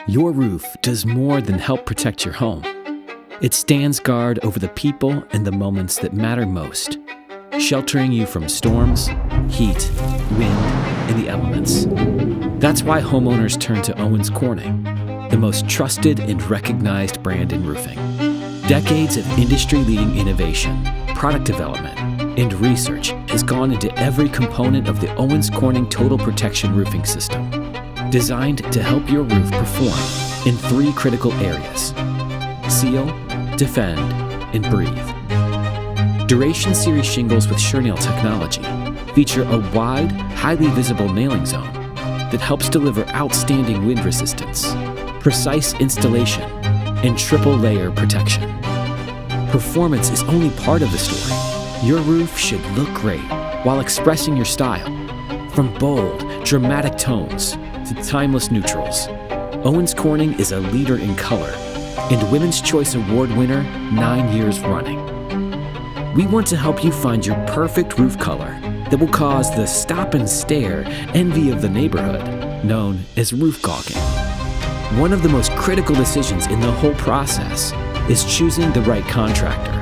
Your roof does more than help protect your home. It stands guard over the people and the moments that matter most, sheltering you from storms, heat, wind, and the elements. That's why homeowners turn to Owens Corning, the most trusted and recognized brand in roofing. Decades of industry-leading innovation, product development, and research has gone into every component of the Owens Corning Total Protection Roofing System, designed to help your roof perform in 3 critical areas: seal, defend, and breathe. Duration Series shingles with SureNail technology feature a wide, highly visible nailing zone that helps deliver outstanding wind resistance, precise installation, and triple layer protection. Performance is only part of the story. Your roof should look great while expressing your style. From bold, dramatic tones to timeless neutrals, Owens Corning is a leader in color and Women's Choice Award winner 9 years running. We want to help you find your perfect roof color that will cause the stop and stare envy of the neighborhood, known as roof caulking. One of the most critical decisions in the whole process is choosing the right contractor.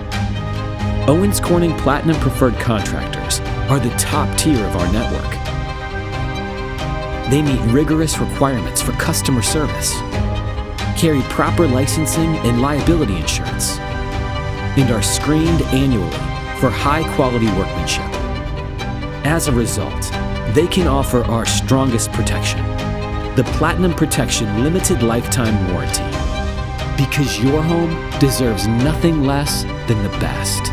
Owens Corning Platinum Preferred Contractors are the top tier of our network. They meet rigorous requirements for customer service, carry proper licensing and liability insurance, and are screened annually for high-quality workmanship. As a result, they can offer our strongest protection, the Platinum Protection Limited Lifetime Warranty, because your home deserves nothing less than the best.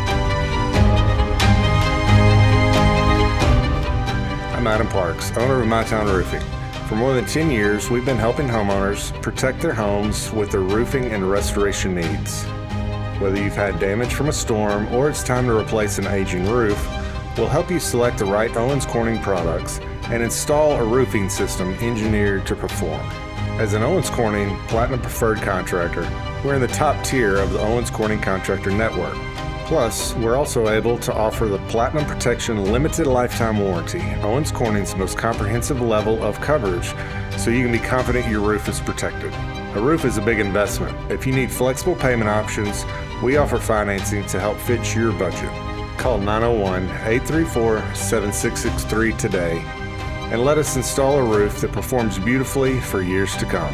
I'm Adam Parks, owner of MyTownRoofing. For more than 10 years, we've been helping homeowners protect their homes with their roofing and restoration needs. Whether you've had damage from a storm or it's time to replace an aging roof, we'll help you select the right Owens Corning products and install a roofing system engineered to perform. As an Owens Corning Platinum Preferred Contractor, we're in the top tier of the Owens Corning Contractor Network. Plus, we're also able to offer the Platinum Protection Limited Lifetime Warranty, Owens Corning's most comprehensive level of coverage, so you can be confident your roof is protected. A roof is a big investment. If you need flexible payment options, we offer financing to help fit your budget. Call 901-834-7663 today and let us install a roof that performs beautifully for years to come.